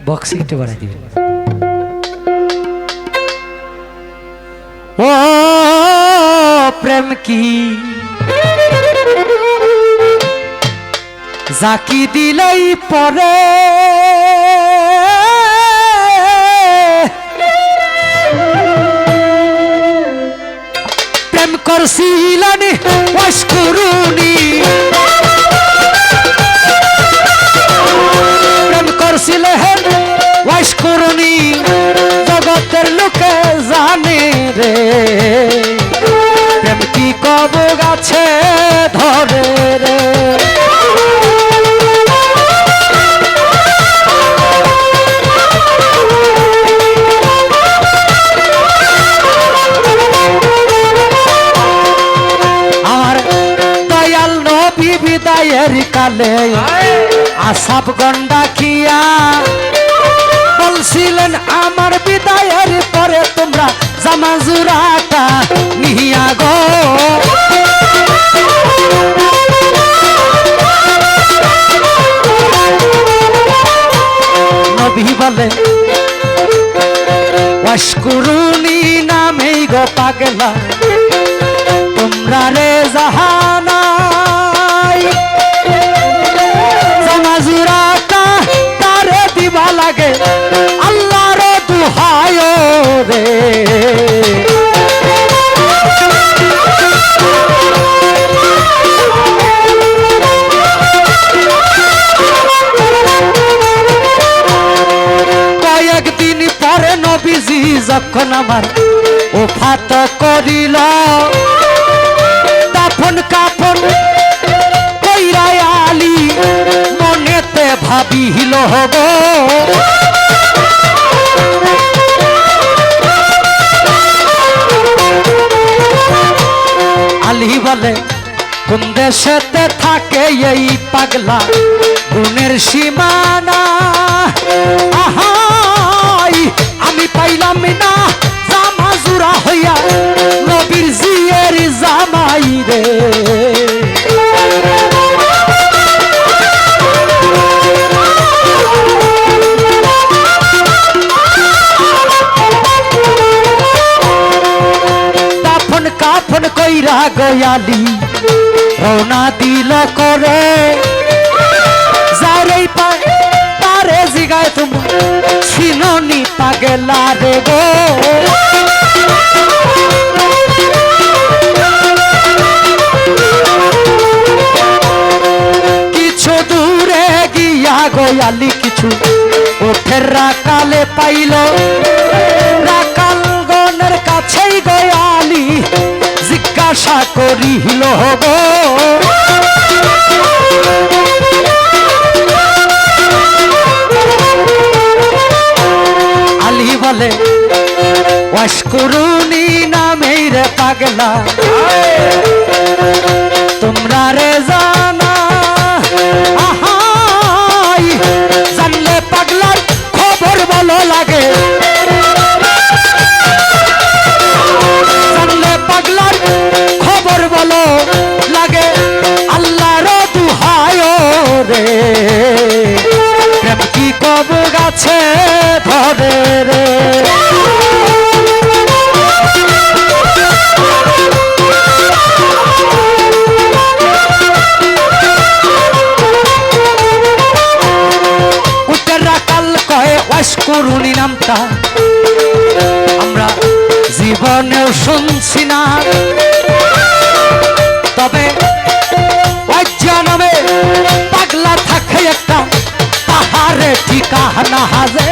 Box একটু বাড়াই দিবেন। ও প্রেম কি জাকি দিলেই পরে প্রেম করছিলেন ওয়াশ করুনি প্রেম করছিলেন ওয়াশ করুনি জগতের লোকে জানে রে প্রেম কি কব গাছে ধরে রে বিদায়ের কালে আসাব গন্ডা খিয়া বলছিলেন আমার বিদায়ের পরে তোমরা জামাজুরাটা নিয়া গো নবী বলে ওয়াশকুরুনি নামেই গো পাগলা তোমরা রে জাহানা জামাজুরাটা তারে দিবা লাগে আল্লাহর দুহায় রে কয়েকদিন পরে নবীজি যখন আমার ওফাত করিল দাফন কাফন কইরা আলী মনেতে ভাবিল গো আলী বলে কোন দেশেতে থাকে এই পাগলা গুণের সীমানা আহাই আমি পাইলাম না জামাজুরা হইয়া নবীর জিয়ের জামাই রে দাফন কাফন কইরা গয়ালি রওনা দিল করে যারেই পায় তারে জিগায় তুমি ছিননি পাগলা রে গো কিছু দূরে গিয়া গয়ালি কিছু ওঠের রাকালে পাইল রাকাল গনের কাছেই গয়ালি জিজ্ঞাসা করিল গো আলী বলে ওয়াশকুরুনি নামেই রে পাগলা তোমরা রে জানা আহাই জানলে পাগলার খবর বলো লাগে জানলে পাগলার খবর বলো লাগে আল্লাহর দুহায় রে প্রেম কি কব গাছে ধরে রে ওয়াশকুরুনি নামটা আমরা জীবনেও শুনছি না তবে ওয়াজ্জা নামে পাগলা থাকে একটা পাহাড়ে ঠিকানা হাজে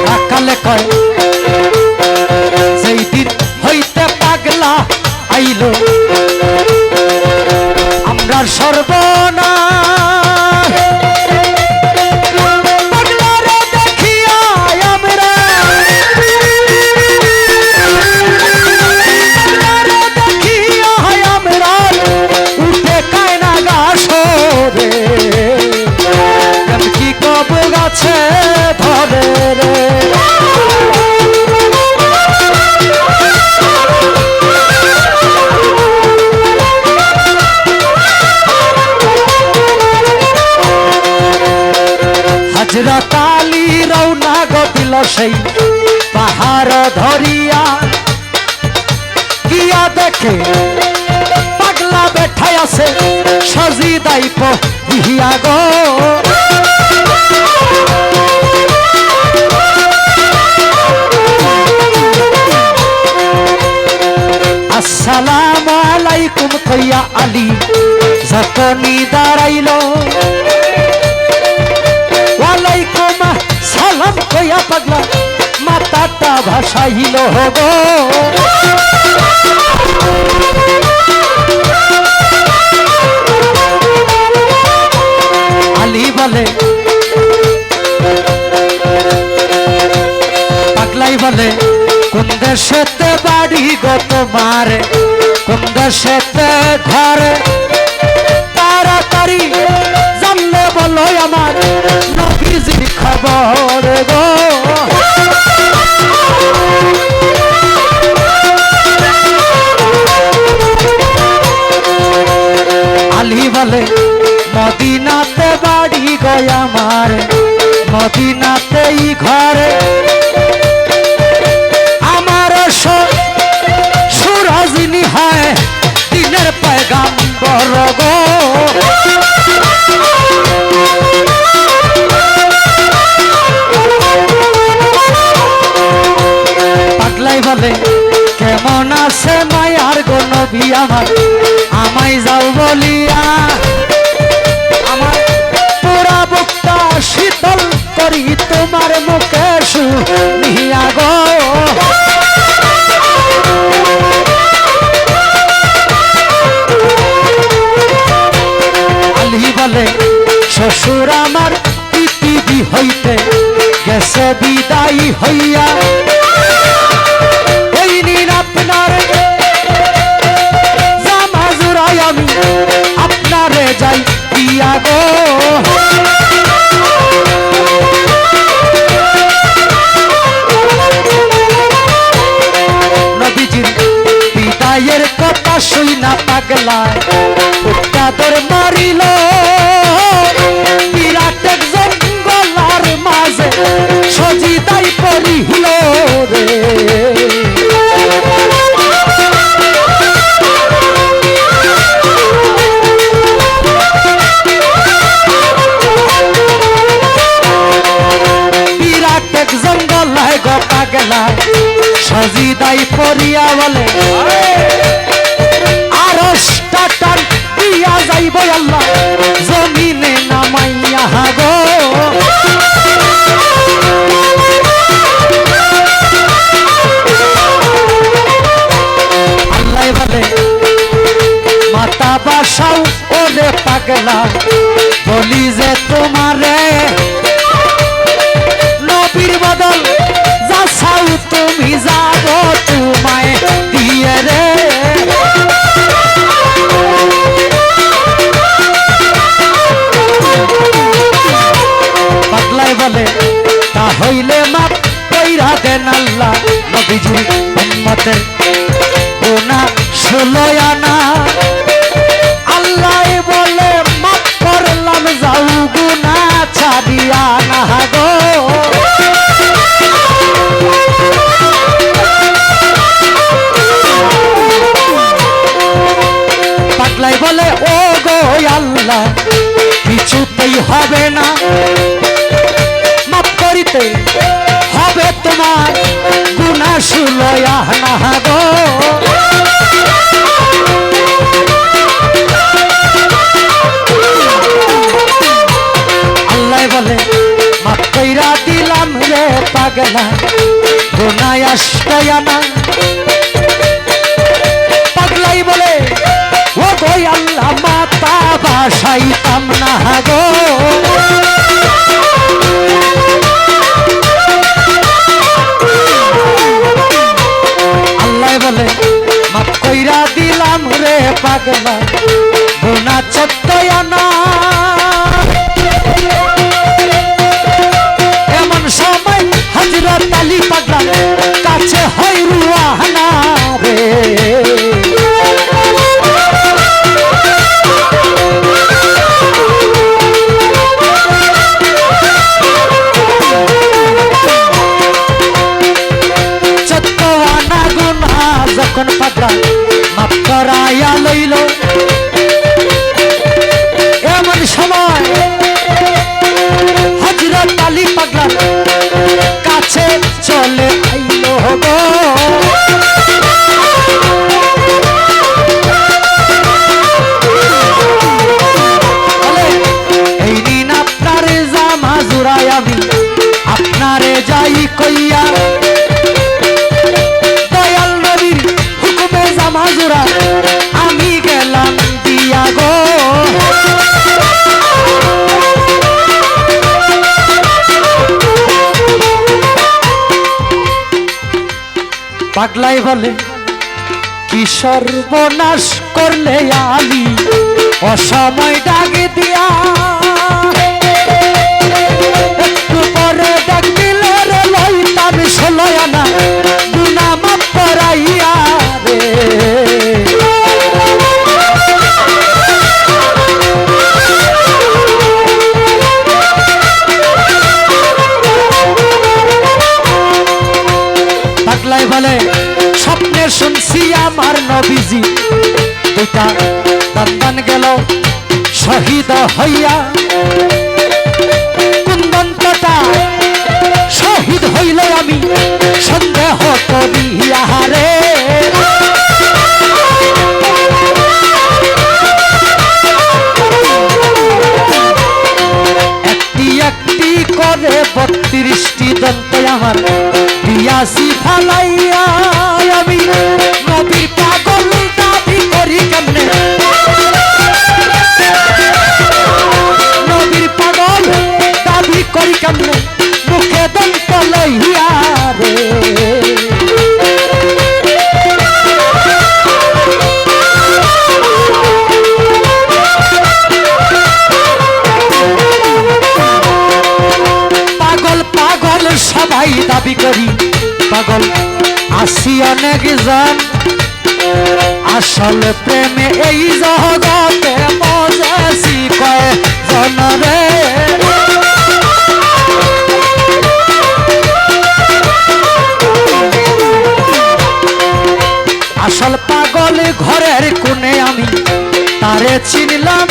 রাখালে কয় যেই দিন হইতে পাগলা আইল আমরা সর্বনা পাগলারে দেখিয়া আমরা পাগলারে দেখিয়া আমরা উঠে কায়না গাছ রে কি কব গাছে ধরে রে সেই পাহাড় ধরিয়া গিয়া দেখে পাগলা বেঠাই আছে সজিদাই পিহিয়া গো। আসসালামু আলাইকুম কইয়া আলী যতনি দাঁড়াইল, ওয়ালাইকুম সালাম কইয়া পাগলা মাথাটা ভাসাইল গো। আলী বলে, পাগলাই বলে কোন দেশেতে বাড়ি গো তোমার, কোন দেশেতে ঘর, তাড়াতাড়ি জানলে বলো আমার নবীজির খবর গো। আলী বলে মদিনাতে বাড়ি গো আমার, মদিনাতেই ঘরে আমার সুরাজিনী হয় দিনের পয়গাম্বর গো। পাগলাই বলে কেমন আছে মায়ার গো নবী আমার, আমায় যাও বলিয়া আমার পুরা বুকটা শীতল করি তোমার মুখে শুনিয়া গো। আলী বলে শ্বশুর আমার পৃথিবী হইতে গেছে বিদায়ী হইয়া, ওই নিন আপনার জামা জুড়াই আমি আপনারে যাই দিয়া গো। নবীজির বিদায়ের কথা শুই না পাগলা উত্তাদর মারিল, বিরাট এক জঙ্গলার মাঝে সজিদাই পড়িল রে। বিরাট এক জঙ্গলায় গো পাগলা সজিদাই পড়িয়া বলে আরশটা টান দিয়া যাইব আল্লাহ জমিনে নামাইয়া গো। আল্লাহ বলে মাতা বাসাও ওরে পাগলা বলি যে তোমারে নবীর বদল যা চাও তুমি যাব তোমায় দিয়ে রে। পাগলাই বলে তা হইলে মাপ কইরা দেন আল্লাহ নবীজির উম্মতের গুনাহ 16 আনা। আল্লাহ বলে মাপ করলাম যাও গুনাহ ছাড়িয়া না গো। পাগলাই বলে ও গো আল্লাহ কিছুতেই হবে না, মাফ করিতে হবে তোমার গুনাহ 16 আনা গো। আল্লাহ বলে মাফ কইরা দিলাম রে পাগলা গুনাহ 8 আনা। পাগলাই বলে ও গো আল্লাহ মাতা বাসাইতাম না গো। আল্লাহ বলে মাফ কইরা দিলাম রে পাগলা গুনাহ 14 আনা। এমন সময় হযরত আলী পাগলা কাছে হয় রুয়ানা রে। জড়াইয়া লইল এমন সময় হযরত আলী পাগলার কাছে চলে আইলো গো এই নিন আপনার জামা জুড়াই আমি আপনারে যাই কইয়া দয়াল নবীর হুকুমে জামা জোড়া আমি গেলাম দিয়া গো পাগলাই বলে কি সর্বনাশ করলে আলী অসময় ডাকে দিয়া একটু পরে ডাক দিলে রে লইতাম 16 আনা গুনা মাপ করাইয়া রে পাগলাই বলে স্বপ্নে শুনছি আমার নবীজি দুইটা দান গেল শহীদ হইয়া কুন্দন্তটা শহীদ হইল আমি সন্দেহ করিয়া রে একটি একটি করে 32টি দন্ত আমার দিয়াছি ফালাইয়া আমি নবীর পাগল দাবি করি কেমনে নবীর পাগল দাবি করি কেমনে মুখে দন্ত লইয়া রে পাগল পাগল সবাই দাবি করি পাগল আসি অনেক জন আসল প্রেমে এই জগতে মজেছি কয় জন রে আসল পাগল ঘরের কোণে আমি তারে চিনলাম